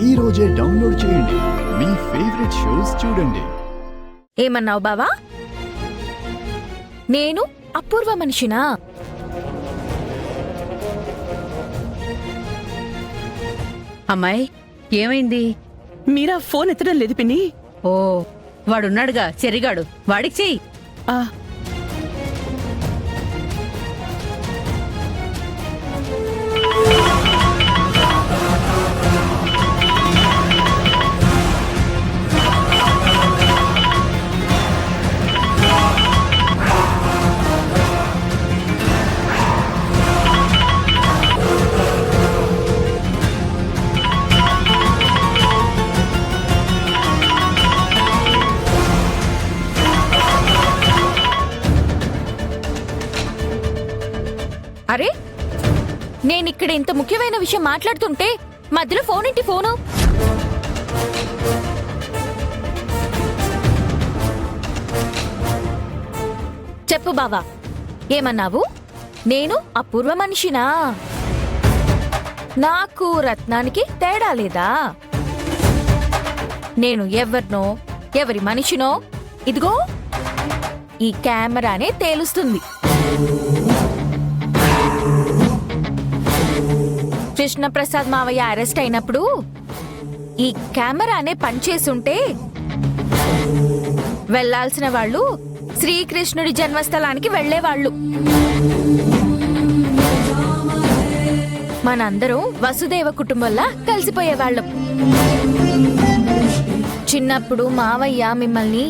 ఈ రోజే డౌన్లోడ్ చేయండి. మీ ఫేవరెట్ షోస్ చూడండి. ఏమన్నావు బావా? నేను అపూర్వ మనిషినా? అమ్మాయి, ఏమైంది? మీరా ఫోన్ ఎత్తడం లేదు పిన్ని. ఓ, వాడున్నాడుగా చెరిగాడు, వాడికి చెయ్యి. ఆ అరే, నేనిక్కడ ఇంత ముఖ్యమైన విషయం మాట్లాడుతుంటే మధ్యలో ఫోనేంటి? ఫోను చెప్పు బావా, ఏమన్నావు? నేను అపూర్వ మనిషినా? నాకు రత్నానికి తేడా లేదా? నేను ఎవరినో, ఎవరి మనిషినో ఇదిగో ఈ కెమెరానే తేలుస్తుంది. కృష్ణప్రసాద్ మావయ్య అరెస్ట్ అయినప్పుడు ఈ కెమెరానే పనిచేస్తుంటే వెళ్లాల్సిన వాళ్ళు శ్రీకృష్ణుడి జన్మస్థలానికి వెళ్లేవాళ్లు. మనందరం వసుదేవ కుటుంబంలా కలిసిపోయేవాళ్ళం. చిన్నప్పుడు మావయ్య మిమ్మల్ని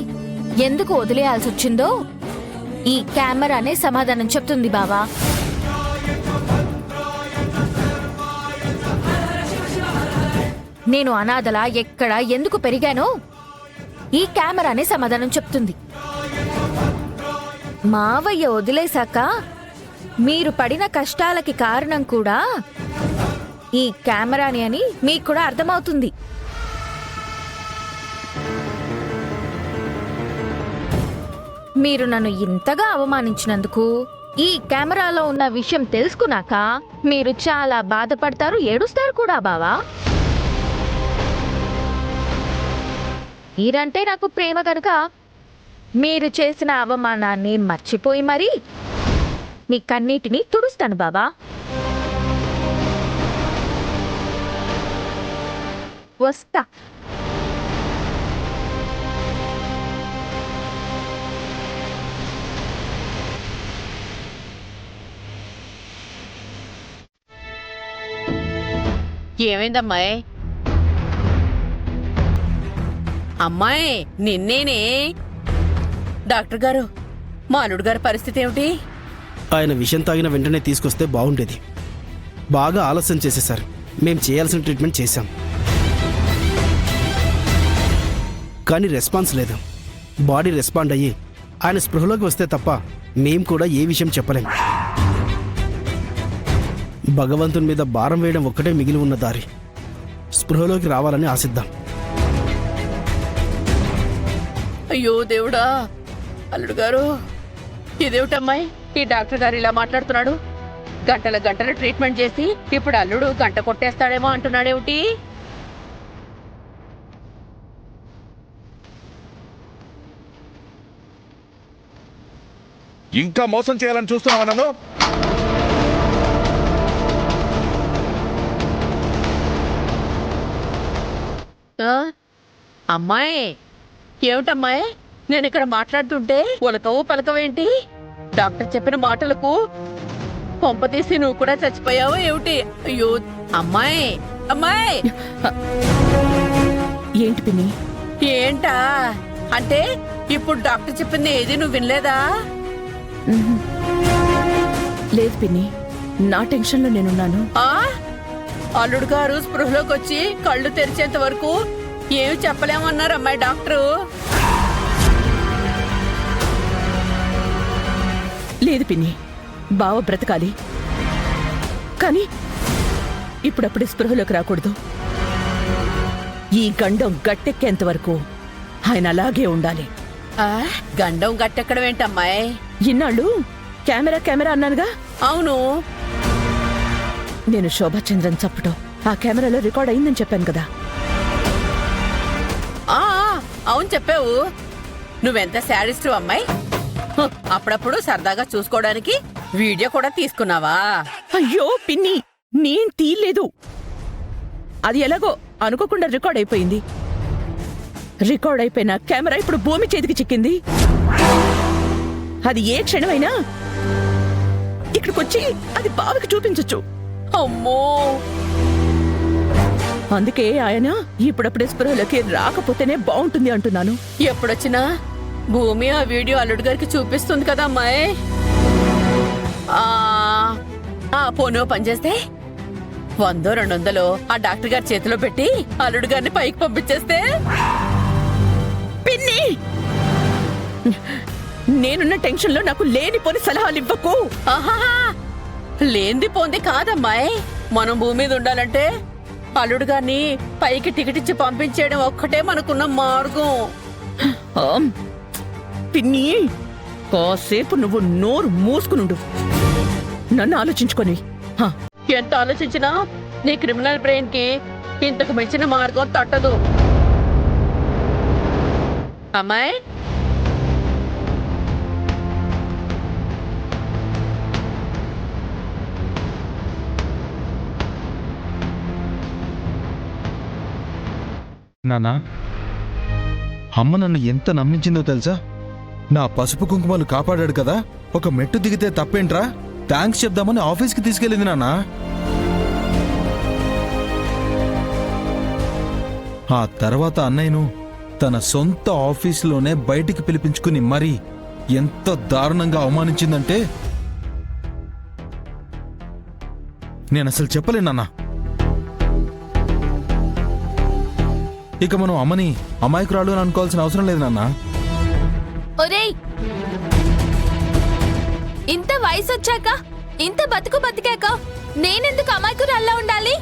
ఎందుకు వదిలేయాల్సి వచ్చిందో ఈ కెమెరానే సమాధానం చెప్తుంది బావా. నేను అనాథలా ఎక్కడ ఎందుకు పెరిగానో ఈ కెమెరానే సమాధానం చెప్తుంది. మావయ్య వదిలేశాక మీరు పడిన కష్టాలకి కారణం కూడా ఈ కెమెరాని అని మీకు కూడా అర్థమవుతుంది. మీరు నన్ను ఇంతగా అవమానించినందుకు ఈ కెమెరాలో ఉన్న విషయం తెలుసుకున్నాక మీరు చాలా బాధపడతారు, ఏడుస్తారు కూడా బావా. మీరంటే నాకు ప్రేమ కనుక మీరు చేసిన అవమానాన్ని మర్చిపోయి మరీ మీ కన్నీటిని తుడుస్తాను బాబా. వస్తా. ఏమైందమ్మాయి? అమ్మాయి, నిన్నేనే. డాక్టర్ గారు, మా అల్లుడు గారి పరిస్థితి ఏమిటి? ఆయన విషం తాగిన వెంటనే తీసుకొస్తే బాగుండేది. బాగా ఆలస్యం చేసేశారు. మేం చేయాల్సిన ట్రీట్మెంట్ చేశాం, కానీ రెస్పాన్స్ లేదు. బాడీ రెస్పాండ్ అయ్యి ఆయన స్పృహలోకి వస్తే తప్ప మేం కూడా ఏ విషయం చెప్పలేం. భగవంతుని మీద భారం వేయడం ఒక్కటే మిగిలి ఉన్న దారి. స్పృహలోకి రావాలని ఆశిద్దాం. అయ్యో దేవుడా! అల్లుడు గారు, ఇదేమిటమ్మాయి, ఈ డాక్టర్ గారు ఇలా మాట్లాడుతున్నాడు? గంటల గంటల ట్రీట్మెంట్ చేసి ఇప్పుడు అల్లుడు గంట కొట్టేస్తాడేమో అంటున్నాడేమిటి? ఇంకా మోసం చేయాలని చూస్తున్నావా నన్ను? అమ్మాయి, ఏమిటమ్మాయి, నేను ఇక్కడ మాట్లాడుతుంటే ఉలకవు పలకవేంటి? డాక్టర్ చెప్పిన మాటలకు కొంపతీసి నువ్వు కూడా చచ్చిపోయావు ఏమిటి? అయ్యో అమ్మాయి, అమ్మాయి! ఏంటి పిన్ని? ఏంటా అంటే ఇప్పుడు డాక్టర్ చెప్పింది ఏది నువ్వు వినలేదా? లేదు పిన్ని, నా టెన్షన్లో నేనున్నాను. అల్లుడు గారు స్పృహలోకి వచ్చి కళ్ళు తెరిచేంత వరకు ఏమి చెప్పలేమన్నారు అమ్మాయి డాక్టరు. లేదు పిన్ని, బావ బ్రతకాలి, కానీ ఇప్పుడప్పుడే స్పృహలోకి రాకూడదు. ఈ గండం గట్టెక్కేంత వరకు ఆయన అలాగే ఉండాలి. గండం గట్టెక్కడం ఏంటమ్మాయి? ఇన్నాళ్ళు కెమెరా కెమెరా అన్నానుగా. అవును, నేను శోభాచంద్రన్ చప్పటం ఆ కెమెరాలో రికార్డ్ అయిందని చెప్పాను కదా. అవును చెప్పావు. నువ్వెంత శాడిస్టు అమ్మాయి. అప్పుడప్పుడు సరదాగా చూసుకోవడానికి వీడియో కూడా తీసుకున్నావా? అయ్యో పిన్ని, నేను తీయలేదు. అది ఎలాగో అనుకోకుండా రికార్డ్ అయిపోయింది. రికార్డ్ అయిపోయిన కెమెరా ఇప్పుడు భూమి చేతికి చిక్కింది. అది ఏ క్షణమైనా ఇక్కడికొచ్చి అది బావకి చూపించొచ్చు. అమ్మో, అందుకే ఆయన ఇప్పుడప్పుడే స్పృహలోకి రాకపోతేనే బాగుంటుంది అంటున్నాను. ఎప్పుడొచ్చినా భూమి ఆ వీడియో అల్లుడు గారికి చూపిస్తుంది కదా అమ్మాయి. పోనో పనిచేస్తే 100-200 ఆ డాక్టర్ గారి చేతిలో పెట్టి అల్లుడు గారిని పైకి పంపించేస్తే. పిన్ని, నేనున్న టెన్షన్ లో నాకు లేనిపోని సలహాలు ఇవ్వకు. ఆహాహా, లేంది పోంది కాదమ్మాయి. మనం భూమి మీద ఉండాలంటే అల్లుడు గారిని పైకి టికెట్ ఇచ్చి పంపించేయడం ఒక్కటే మనకున్న మార్గం. ఆమ్, పిన్ని, కాసేపు నువ్వు నోరు మూసుకునుండు. నన్ను ఆలోచించుకొని ఎంత ఆలోచించినా నీ క్రిమినల్ బ్రెయిన్ కి ఇంతకు మించిన మార్గం తట్టదు అమ్మాయి. నానా, అమ్మ నన్ను ఎంత నమ్మించిందో తెలుసా? నా పసుపు కుంకుమలు కాపాడాడు కదా, ఒక మెట్టు దిగితే తప్పేంట్రా, థ్యాంక్స్ చెప్దామని ఆఫీస్కి తీసుకెళ్ళింది నాన్నా. ఆ తర్వాత అన్నయ్యను తన సొంత ఆఫీసులోనే బయటికి పిలిపించుకుని మరీ ఎంత దారుణంగా అవమానించిందంటే నేను అసలు చెప్పలేనన్నా. ఇక మనం అమ్మని అమాయకురాలు అని అనుకోవాల్సిన అవసరం లేదు నాన్న. ఒరేయ్, ఇంత వయసు వచ్చాక ఇంత బతికాక నేనెందుకు అమాయకురాల్లా ఉండాలి?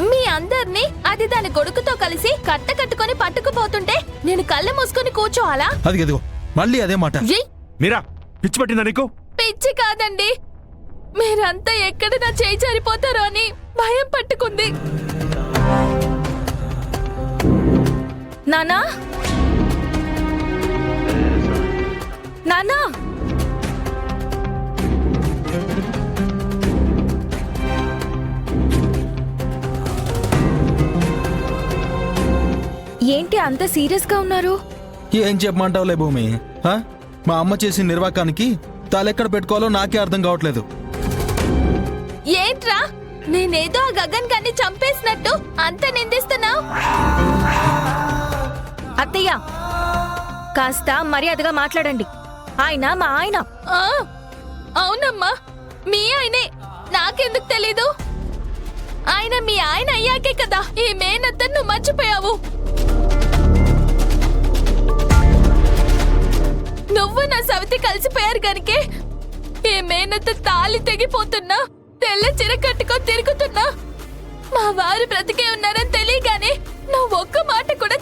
మీ అందర్నీ అది దాని కొడుకుతో కలిసి కట్టుకొని పట్టుకుపోతుంటే నేను కళ్ళు మూసుకొని కూర్చోవాలా? అదిగో మళ్ళీ అదే మాట. మీరా, పిచ్చి పట్టిందా నీకు? పిచ్చి కాదండి, మీరంతా ఎక్కడ నా చేయి జారిపోతారో అని భయం పట్టుకుంది. నానా, నానా, ఏంటి అంత సీరియస్ గా ఉన్నారు? ఏం చెప్పమంటావులే భూమి. మా అమ్మ చేసిన నిర్వాకానికి తలెక్కడ పెట్టుకోవాలో నాకే అర్థం కావట్లేదు. ఏంట్రా, నేనేదో ఆ గగన్ గాన్ని చంపేసినట్టు అంత నిందిస్తున్నావు? అత్తయ్య, కాస్త మర్యాదగా మాట్లాడండి. ఆయన మా ఆయన. అవునమ్మా, మీ ఆయనే, నాకెందుకు తెలీదు? ఆయన మీ ఆయన అయ్యాకే కదా ఈ మేనత్తను మర్చిపోయావు. నువ్వు నా సవితి కలిసిపోయారు కనుకే ఈ మేనత్త తాళి తెగిపోతున్నా, తెల్ల చీర కట్టుకొని తిరుగుతున్నా. మా వారు బ్రతికే ఉన్నారని తెలియగానే నువ్వు ఒక్క మాట కూడా